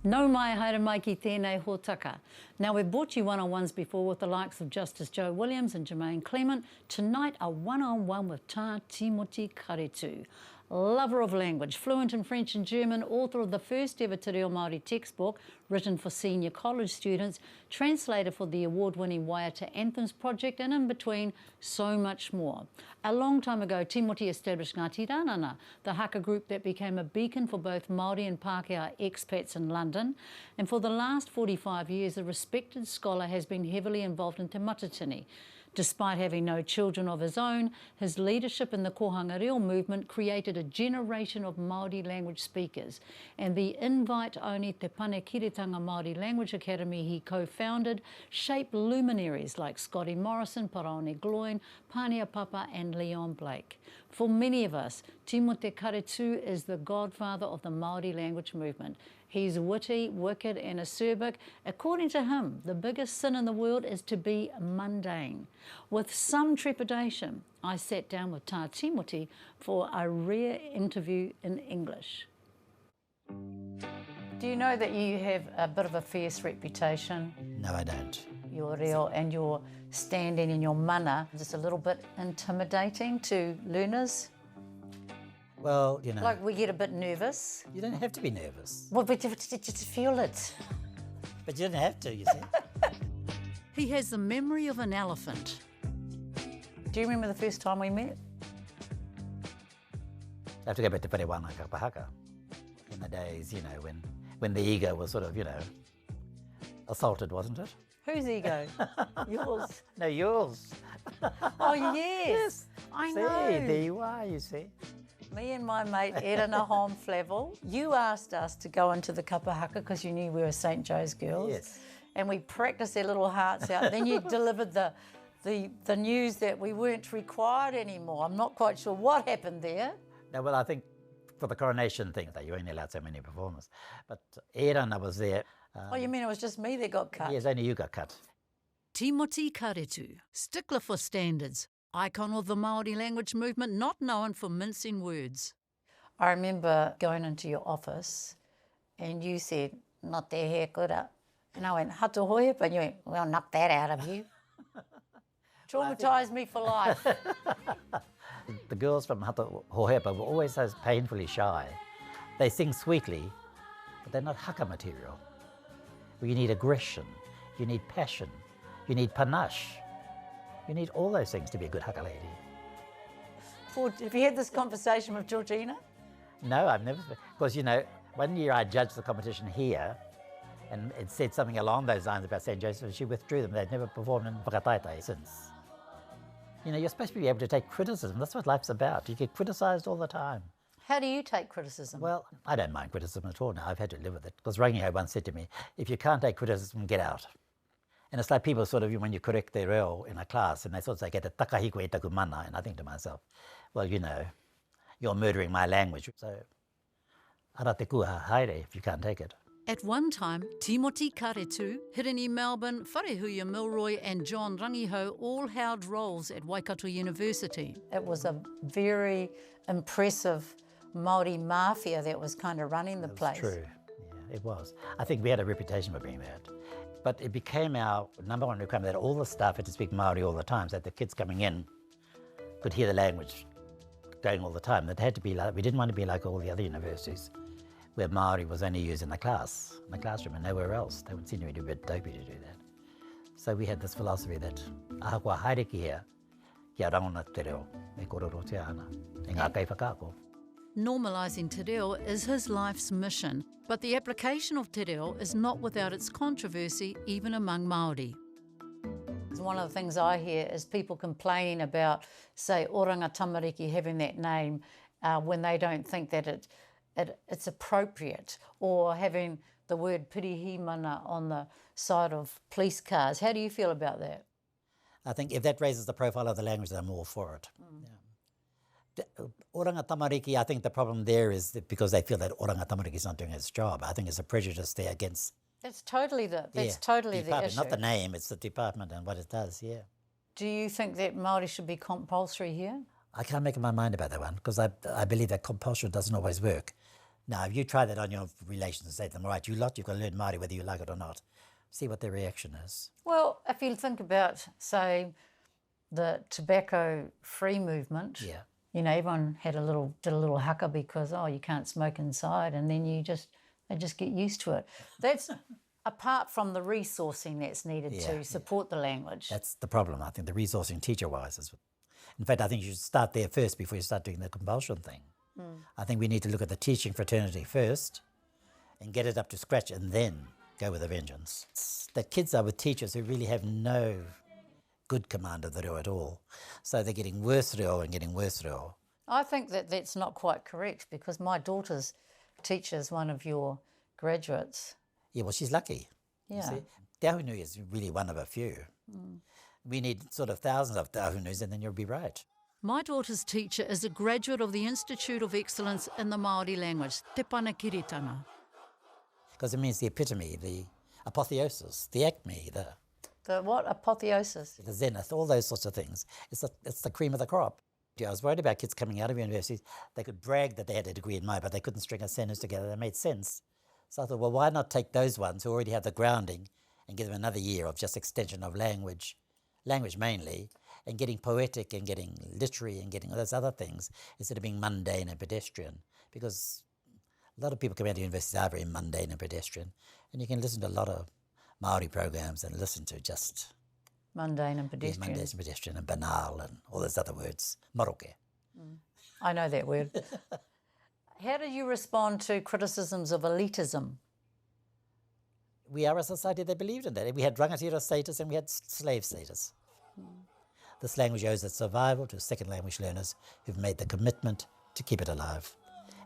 Nau mai haere mai ki tēnei hōtaka. Now, we've brought you one-on-ones before with the likes of Justice Joe Williams and Jermaine Clement. Tonight, a one-on-one with Tā Timoti Karetu. Lover of language, fluent in French and German, author of the first ever Te Reo Māori textbook written for senior college students, translator for the award-winning Waiata Anthems project, and in between, so much more. A long time ago, Timoti established Ngāti Rānana, the haka group that became a beacon for both Māori and Pākehā expats in London. And for the last 45 years, the respected scholar has been heavily involved in Te Matatini. Despite having no children of his own, his leadership in the Kohanga Reo movement created a generation of Māori language speakers, and the invite-only Te Panekiretanga Māori Language Academy he co-founded shaped luminaries like Scotty Morrison, Paraone Gloin, Pānia Papa and Leon Blake. For many of us, Timoti Karetu is the godfather of the Māori language movement. He's witty, wicked and acerbic. According to him, the biggest sin in the world is to be mundane. With some trepidation, I sat down with Tā Timoti for a rare interview in English. Do you know that you have a bit of a fierce reputation? No, I don't. Your reo and your standing in your mana, just a little bit intimidating to learners? Well, you know... Like we get a bit nervous. You don't have to be nervous. Well, but just feel it. But you don't have to, you see. He has the memory of an elephant. Do you remember the first time we met? I have to go back to Parewana Kapahaka. In the days, you know, when the ego was sort of, you know, assaulted, wasn't it? Whose ego? Yours? No, yours. Oh, yes. I know. See, there you are, you see. Me and my mate Erina Hom Flavel, you asked us to go into the kapahaka because you knew we were St. Joe's girls. Yes. And we practiced their little hearts out. Then you delivered the news that we weren't required anymore. I'm not quite sure what happened there. No, well, I think for the coronation thing, that you only allowed so many performers. But Erina was there. Oh, you mean it was just me that got cut? Yes, only you got cut. Timoti Karetu, stickler for standards, icon of the Māori language movement, not known for mincing words. I remember going into your office and you said, "Not te he kura." And I went, "Hatu hoipa," and you went, "We'll knock that out of you." Traumatised me for life. The girls from Hata Hohepa were always so painfully shy. They sing sweetly, but they're not haka material. You need aggression, you need passion, you need panache. You need all those things to be a good haka lady. Have you had this conversation with Georgina? No, I've never. Because, you know, one year I judged the competition here, and it said something along those lines about St. Joseph, and she withdrew them. They'd never performed in Whakataitai since. You know, you're supposed to be able to take criticism. That's what life's about. You get criticised all the time. How do you take criticism? Well, I don't mind criticism at all now. I've had to live with it. Because Rangiho once said to me, if you can't take criticism, get out. And it's like people sort of, when you correct their reo in a class, and they sort of say, "Te takahiko e taku mana," and I think to myself, well, you know, you're murdering my language. So, ara te kua haere if you can't take it. At one time, Timoti Karetu, Hirini Melbourne, Wharehuia Milroy and John Rangiho all held roles at Waikato University. It was a very impressive Māori mafia that was kind of running the place. True, yeah, it was. I think we had a reputation for being that. But it became our number one requirement that all the staff had to speak Māori all the time, so that the kids coming in could hear the language going all the time. That had to be like, we didn't want to be like all the other universities, where Māori was only used in the classroom and nowhere else. They would seem to be a bit dopey to do that. So we had this philosophy that ahakua haere ki hea, kia rangona te reo, e kororo te ana, e ngā kai whakaako. Normalising te reo is his life's mission, but the application of te reo is not without its controversy, even among Māori. One of the things I hear is people complaining about, say, Oranga Tamariki having that name when they don't think that it's appropriate, or having the word pirihimana on the side of police cars. How do you feel about that? I think if that raises the profile of the language, then I'm all for it. Yeah. Oranga Tamariki, I think the problem there is that because they feel that Oranga Tamariki is not doing its job. I think there's a prejudice there against... That's totally the issue. Not the name, it's the department and what it does, yeah. Do you think that Māori should be compulsory here? I can't make up my mind about that one, because I believe that compulsion doesn't always work. Now, if you try that on your relations and say to them, all right, you lot, you've got to learn Māori whether you like it or not, see what their reaction is. Well, if you think about, say, the tobacco-free movement, Yeah. you know, everyone did a little haka because, oh, you can't smoke inside, and then they just get used to it. That's apart from the resourcing that's needed to support the language. That's the problem, I think, the resourcing teacher-wise. In fact, I think you should start there first before you start doing the compulsion thing. I think we need to look at the teaching fraternity first and get it up to scratch and then go with a vengeance. The kids are with teachers who really have no good command of the reo at all. So they're getting worse reo and getting worse reo. I think that that's not quite correct because my daughter's teacher is one of your graduates. Yeah, well, she's lucky. Yeah. See? Te Ahunui is really one of a few. We need sort of thousands of Te Ahunuis and then you'll be right. My daughter's teacher is a graduate of the Institute of Excellence in the Māori Language, Te Panakiritanga. Because it means the epitome, the apotheosis, the acme, The what? Apotheosis? the zenith, all those sorts of things. It's the cream of the crop. I was worried about kids coming out of universities. They could brag that they had a degree in Māori, but they couldn't string a sentence together that made sense. So I thought, well, why not take those ones who already have the grounding and give them another year of just extension of language mainly, and getting poetic and getting literary and getting all those other things instead of being mundane and pedestrian. Because a lot of people coming out of universities are very mundane and pedestrian, and you can listen to a lot of Māori programs and listen to just Mundane and pedestrian. mundane and pedestrian and banal and all those other words. Moroke. I know that word. How do you respond to criticisms of elitism? We are a society that believed in that. We had rangatira status and we had slave status. This language owes its survival to second language learners who've made the commitment to keep it alive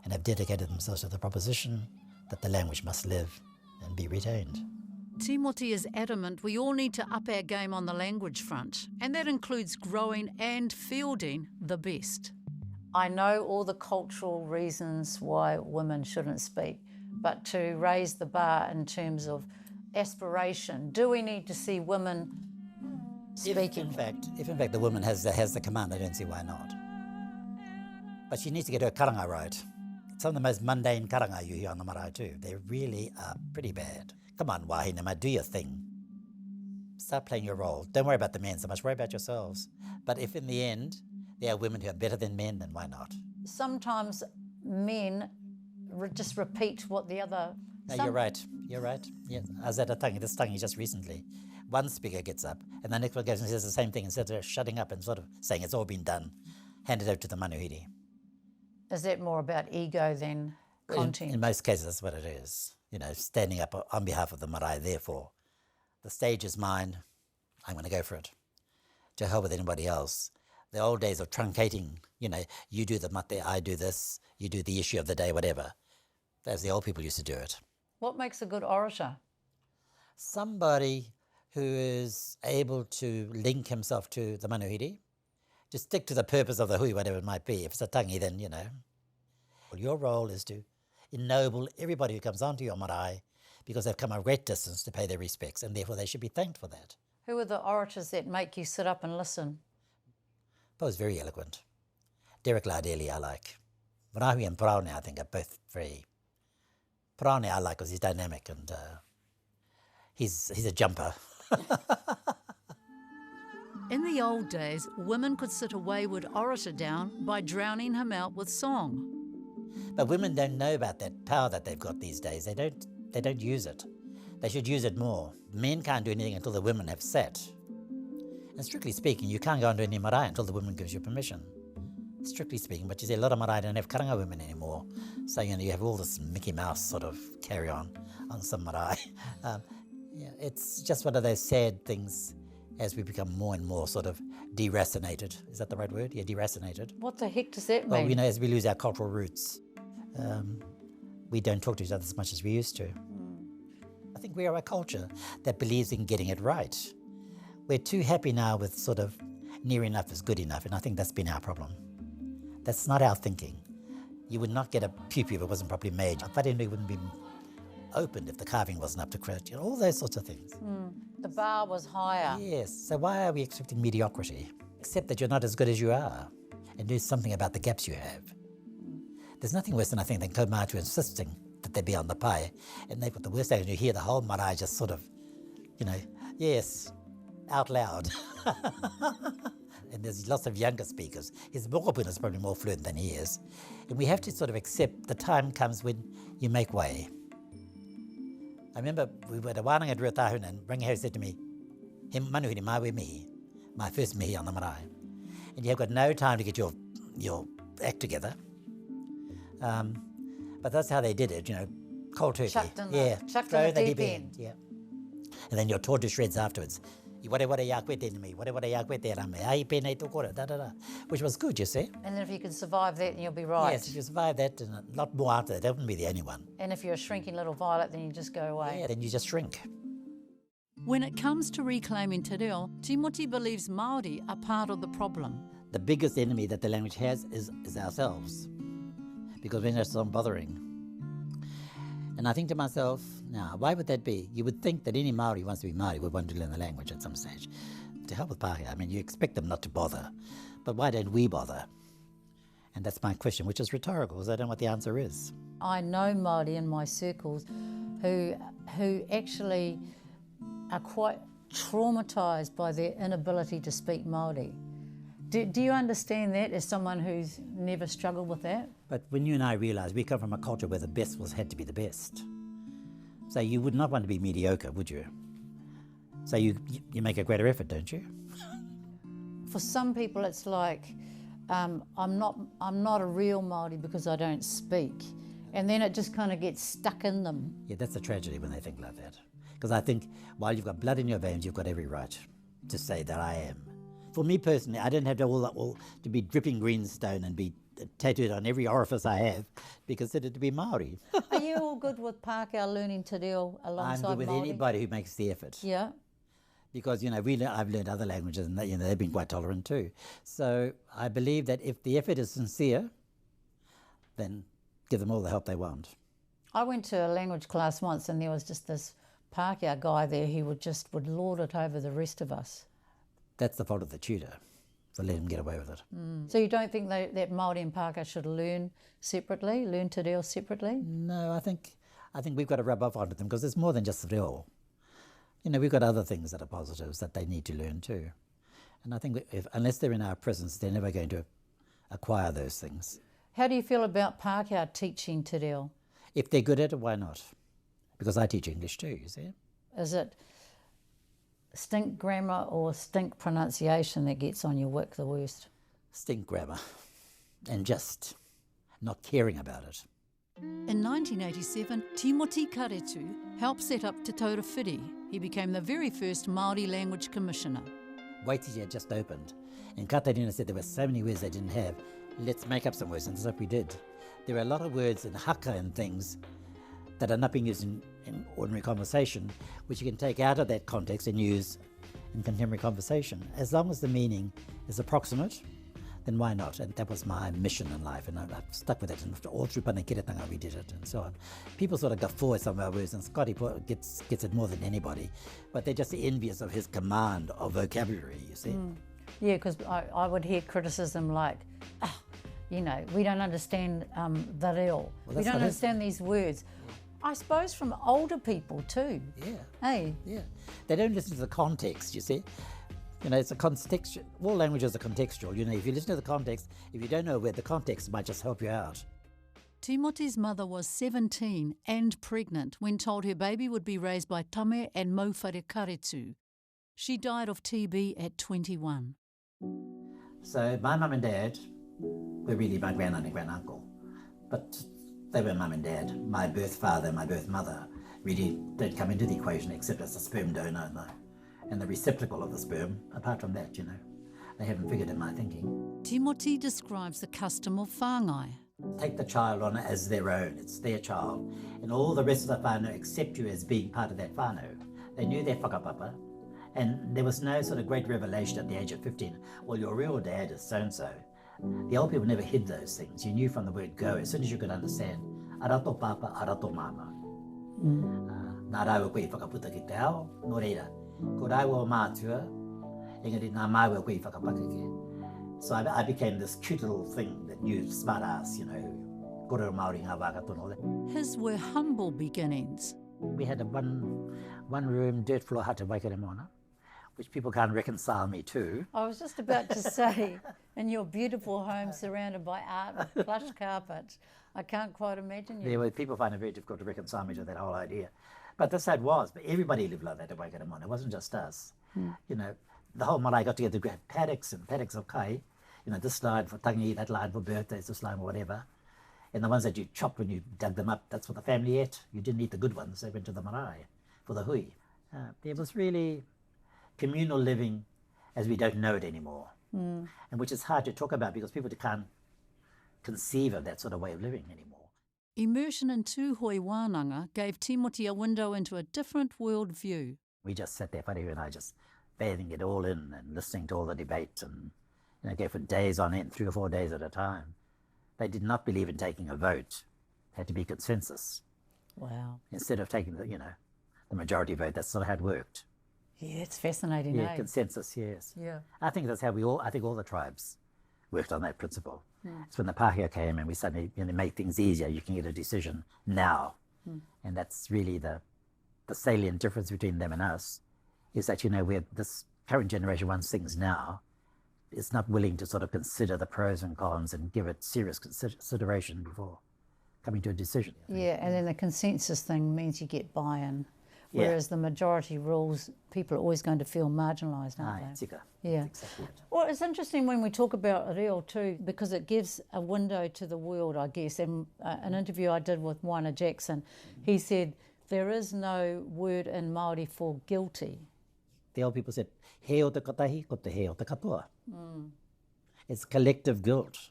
and have dedicated themselves to the proposition that the language must live and be retained. Timoti is adamant we all need to up our game on the language front, and that includes growing and fielding the best. I know all the cultural reasons why women shouldn't speak, but to raise the bar in terms of aspiration, do we need to see women speaking? If in fact the woman has the command, I don't see why not. But she needs to get her karanga right. Some of the most mundane karanga you hear on the marae too, they really are pretty bad. Come on, Wahinema, do your thing. Start playing your role. Don't worry about the men so much, worry about yourselves. But if in the end there are women who are better than men, then why not? Sometimes men just repeat what the other... No, you're right. Yeah, I was at a tangi, this tangi just recently. One speaker gets up and the next one goes and says the same thing instead of shutting up and sort of saying it's all been done. Hand it over to the manuhiri. Is that more about ego than content? In most cases, that's what it is. You know, standing up on behalf of the marae, therefore. The stage is mine, I'm going to go for it. To hell with anybody else. The old days of truncating, you know, you do the mate, I do this, you do the issue of the day, whatever. As the old people used to do it. What makes a good orator? Somebody who is able to link himself to the manuhiri, to stick to the purpose of the hui, whatever it might be. If it's a tangi, then, you know. Your role is to ennoble everybody who comes onto your marae because they've come a great distance to pay their respects, and therefore they should be thanked for that. Who are the orators that make you sit up and listen? Both very eloquent. Derek Lardeli I like. Marahui and Praone I think are both very... Praone I like because he's dynamic and he's a jumper. In the old days, women could sit a wayward orator down by drowning him out with song. But women don't know about that power that they've got these days. They don't use it. They should use it more. Men can't do anything until the women have sat. And strictly speaking, you can't go into any marae until the woman gives you permission. Strictly speaking, but you see a lot of marae don't have karanga women anymore. So, you know, you have all this Mickey Mouse sort of carry on some marae. Yeah, it's just one of those sad things as we become more and more sort of deracinated. Is that the right word? Yeah, deracinated. What the heck does that mean? Well, you know, as we lose our cultural roots, we don't talk to each other as much as we used to. I think we are a culture that believes in getting it right. We're too happy now with sort of near enough is good enough, and I think that's been our problem. That's not our thinking. You would not get a pupu if it wasn't properly made. A wharenui wouldn't be opened if the carving wasn't up to credit, you know, all those sorts of things. The bar was higher. Yes, so why are we expecting mediocrity? Accept that you're not as good as you are and do something about the gaps you have. There's nothing worse than I think than kaumātua insisting that they be on the pai, and they've got the worst thing, you hear the whole marae just sort of, yes, out loud. And there's lots of younger speakers. His mokopuna is probably more fluent than he is. And we have to sort of accept the time comes when you make way. I remember we were at a wānanga at Ruatahuna and Rangiho said to me, he manuhiri mawe mihi, my first mihi on the marae. And you've got no time to get your act together. But that's how they did it, cold turkey. Chucked in the deep end. Yeah. And then you're torn to shreds afterwards. Which was good, you see. And then if you can survive that, then you'll be right. Yes, if you survive that, and a lot more after that, that wouldn't be the only one. And if you're a shrinking little violet, then you just go away. Yeah, then you just shrink. When it comes to reclaiming te reo, Timoti believes Māori are part of the problem. The biggest enemy that the language has is ourselves, because we're just not bothering. And I think to myself, now, why would that be? You would think that any Māori who wants to be Māori would want to learn the language at some stage. To help with Pākehā, I mean, you expect them not to bother, but why don't we bother? And that's my question, which is rhetorical, because I don't know what the answer is. I know Māori in my circles who actually are quite traumatised by their inability to speak Māori. Do you understand that as someone who's never struggled with that? But when you and I realise we come from a culture where the best had to be the best. So you would not want to be mediocre, would you? So you make a greater effort, don't you? For some people it's like, I'm not a real Māori because I don't speak. And then it just kind of gets stuck in them. Yeah, that's a tragedy when they think like that. Because I think while you've got blood in your veins, you've got every right to say that I am. For me personally, I don't have to to be dripping greenstone and be tattooed on every orifice I have, be considered to be Māori. Are you all good with Pākehā learning te reo alongside Māori? I'm good with anybody who makes the effort. Yeah. Because, I've learned other languages and they've been quite tolerant too. So I believe that if the effort is sincere, then give them all the help they want. I went to a language class once and there was just this Pākehā guy there who would lord it over the rest of us. That's the fault of the tutor, for letting him get away with it. So you don't think that Māori and Pākehā should learn te reo separately? No, I think we've got to rub off onto them because there's more than just the reo. We've got other things that are positives that they need to learn too. And I think unless they're in our presence, they're never going to acquire those things. How do you feel about Pākehā teaching te reo? If they're good at it, why not? Because I teach English too, you see. Is it stink grammar or stink pronunciation that gets on your wick the worst? Stink grammar and just not caring about it. In 1987, Timoti Karetu helped set up Te Taura Whiri. He became the very first Māori language commissioner. Waititi had just opened, and Katarina said there were so many words they didn't have. Let's make up some words, and that's what we did. There are a lot of words in haka and things that are not being used in ordinary conversation, which you can take out of that context and use in contemporary conversation. As long as the meaning is approximate, then why not? And that was my mission in life, and I've stuck with it. And all through Panekiretanga we did it, and so on. People sort of guffaw at some of our words, and Scotty gets it more than anybody, but they're just envious of his command of vocabulary, you see. Yeah, because I would hear criticism like, we don't understand the reo. Well, we don't understand these words. I suppose from older people too. Yeah. Hey? Yeah. They don't listen to the context, you see. It's a contextual, all languages are contextual. If you listen to the context, if you don't know where the context might just help you out. Timoti's mother was 17 and pregnant when told her baby would be raised by tame and mauwhare karetu. She died of TB at 21. So my mum and dad were really my granddad and granduncle, but they were mum and dad. My birth father and my birth mother really don't come into the equation except as a sperm donor and the receptacle of the sperm. Apart from that, they haven't figured in my thinking. Timoti describes the custom of whāngai. Take the child on as their own, it's their child, and all the rest of the whānau accept you as being part of that whānau. They knew their whakapapa, and there was no sort of great revelation at the age of 15, well, your real dad is so-and-so. The old people never hid those things. You knew from the word go, as soon as you could understand, arato papa, arato mama. Nā rāua koe whakaputa ki te ao, nō reira. Ko rāua mātua, engari nā māua koe whakapakake. So I became this cute little thing that knew smart ass, Korero Māori ngā wā katono. His were humble beginnings. We had a one room dirt floor hut in Waikaremoana, which people can't reconcile me to. I was just about to say, in your beautiful home surrounded by art with plush carpet, I can't quite imagine you. There were people find it very difficult to reconcile me to that whole idea. But that's how it was. But everybody lived like that in Waikaremoana. It wasn't just us. You know, the whole marae got together to have paddocks and paddocks of kai. You know, this line for tangi, that line for birthdays, this line for whatever. And the ones that you chopped when you dug them up, that's what the family ate. You didn't eat the good ones. They went to the marae for the hui. There was really communal living as we don't know it anymore. And which is hard to talk about because people can't conceive of that sort of way of living anymore. Immersion in tūhoi wānanga gave Timoti a window into a different world view. We just sat there, Wharehu and I, just bathing it all in and listening to all the debates and, you know, go for days on end, 3 or 4 days at a time. They did not believe in taking a vote. It had to be consensus. Wow. Instead of taking the, you know, the majority vote. That's not how it worked. Yeah, it's fascinating, Yeah, eh? consensus, yes. Yeah. I think that's how I think all the tribes worked on that principle. It's when the Pākehā came and we suddenly, you know, make things easier, you can get a decision now. And that's really the salient difference between them and us, is that, you know, this current generation wants things now, is not willing to sort of consider the pros and cons and give it serious consideration before coming to a decision. Yeah, and then the consensus thing means you get buy-in, Yeah. whereas the majority rules, people are always going to feel marginalised, aren't Aye, they? tika. Yeah. Exactly it. Well, it's interesting when we talk about reo too, because it gives a window to the world, I guess. And an interview I did with Waina Jackson, he said, there is no word in Māori for guilty. The old people said, he o te katahi, ko te he o te katoa. It's collective guilt.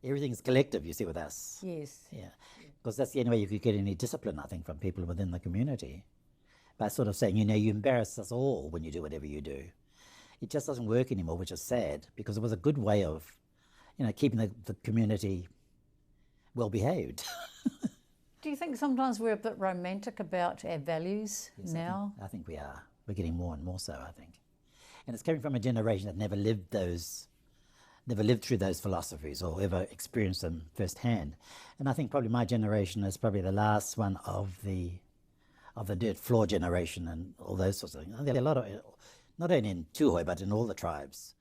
Everything is collective, you see, with us. Yes. Yeah, because that's the only way you could get any discipline, I think, from people within the community. By sort of saying, you know, you embarrass us all when you do whatever you do. It just doesn't work anymore, which is sad, because it was a good way of, you know, keeping the community well behaved. Do you think sometimes we're a bit romantic about our values now? I think we are. We're getting more and more so, I think. And it's coming from a generation that never lived through those philosophies or ever experienced them firsthand. And I think probably my generation is probably the last one of the dirt floor generation and all those sorts of things. There are a lot of, not only in Tūhoi, but in all the tribes.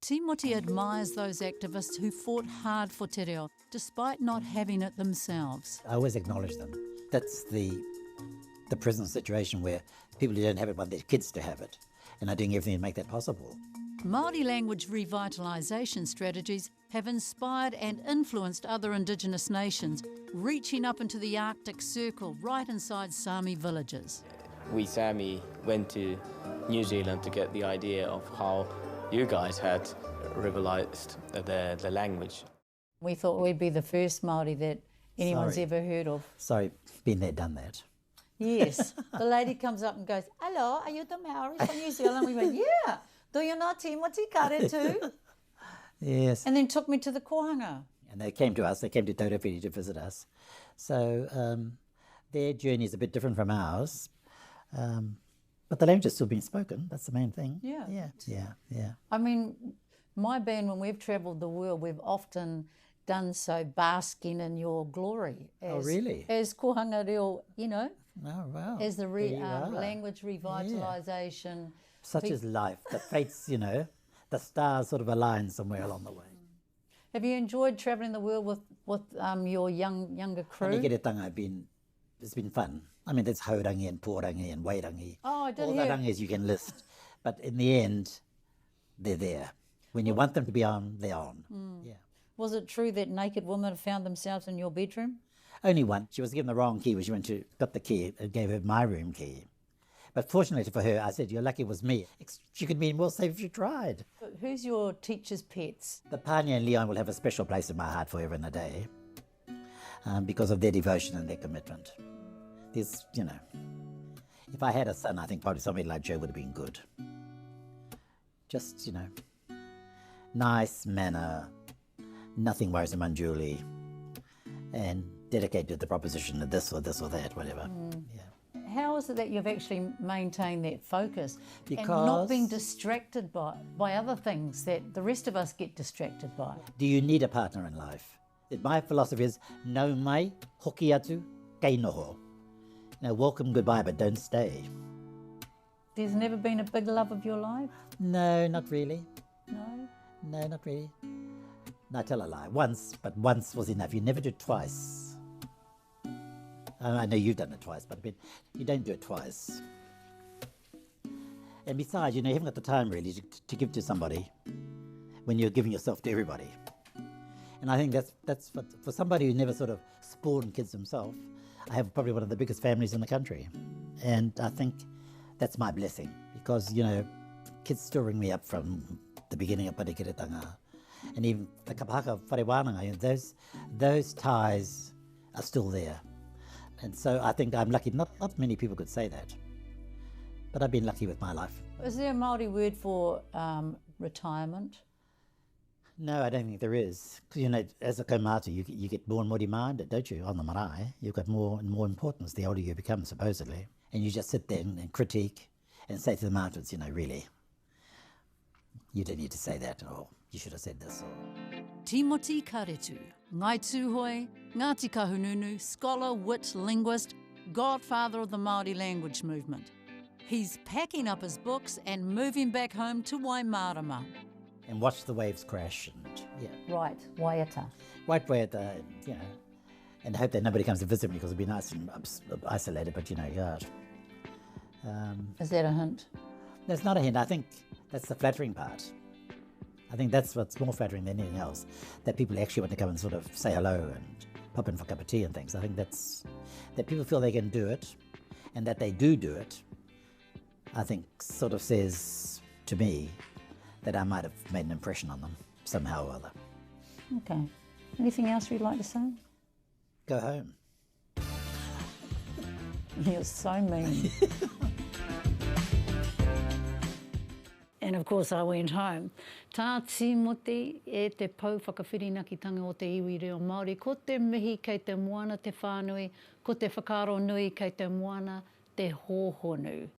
Timoti admires those activists who fought hard for te reo, despite not having it themselves. I always acknowledge them. That's the present situation where people who don't have it want their kids to have it and are doing everything to make that possible. Māori language revitalisation strategies have inspired and influenced other Indigenous nations, reaching up into the Arctic Circle right inside Sami villages. We Sami went to New Zealand to get the idea of how you guys had revitalised the language. We thought we'd be the first Māori that anyone's Sorry. ever heard of. Sorry, been there, done that. Yes. The lady comes up and goes, hello, are you the Maoris from New Zealand? We went, yeah. Do you know Timoti Karetu? Yes. And then took me to the kohanga. And they came to us, they came to Taurewhiti to visit us. So their journey is a bit different from ours. But the language is still being spoken, that's the main thing. Yeah. I mean, my band, when we've travelled the world, we've often done so basking in your glory. Oh, really? As kohanga reo, you know, Oh, wow. as the There you are. language revitalisation. Such is life. The fates, you know, the stars sort of align somewhere along the way. Have you enjoyed travelling the world with your younger crew? Rangiretanga it's been fun. I mean, there's haurangi and pōrangi and wairangi. Oh, I did All hear. the rangis you can list. But in the end, they're there. When you want them to be on, they're on. Yeah. Was it true that naked women have found themselves in your bedroom? Only one. She was given the wrong key when she went to got the key. It gave her my room key. But fortunately for her, I said, you're lucky it was me. She could be more safe if she tried. Who's your teacher's pets? The Pānia and Leon will have a special place in my heart forever and a day because of their devotion and their commitment. There's, you know, if I had a son, I think probably somebody like Joe would have been good. Just, you know, nice manner, nothing worries him unduly, and dedicated to the proposition of this or that, whatever. Yeah. How is it that you've actually maintained that focus and Because- not being distracted by other things that the rest of us get distracted by? Do you need a partner in life? My philosophy is, no mai, hoki atu, kei noho. Now, welcome, goodbye, but don't stay. There's never been a big love of your life? No, not really. No? No, not really. No, I tell a lie. Once, but once was enough. You never do it twice. I know you've done it twice, but you don't do it twice. And besides, you haven't got the time really to give to somebody when you're giving yourself to everybody. And I think that's for somebody who never sort of spawned kids himself. I have probably one of the biggest families in the country. And I think that's my blessing because, kids still ring me up from the beginning of Parikiretanga. And even the kapahaka wharewananga, those ties are still there. And so I think I'm lucky. Not many people could say that. But I've been lucky with my life. Is there a Māori word for retirement? No, I don't think there is. Because, as a kaumātua, you get more and more demanded, don't you, on the marae? You've got more and more importance the older you become, supposedly. And you just sit there and critique and say to the mountains, really, you don't need to say that, or you should have said this. Timoti Karetu, Ngai Tūhoi, Ngāti Kahununu, scholar, wit, linguist, godfather of the Māori language movement. He's packing up his books and moving back home to Waimarama. And watch the waves crash, and Right, Waiata. White Waiata, and hope that nobody comes to visit me because it'd be nice and isolated, but God. Is that a hint? That's not a hint. I think that's the flattering part. I think that's what's more flattering than anything else, that people actually want to come and sort of say hello and pop in for a cup of tea and things. I think that people feel they can do it, and that they do it, I think sort of says to me that I might have made an impression on them somehow or other. Okay. Anything else you'd like to say? Go home. You're so mean. And of course I went home. Tā Timoti e te pau whakawhirinakitanga o te iwi reo Māori, ko te mihi kei te moana te whānui, ko te whakaaro nui kei te moana te hōhonu.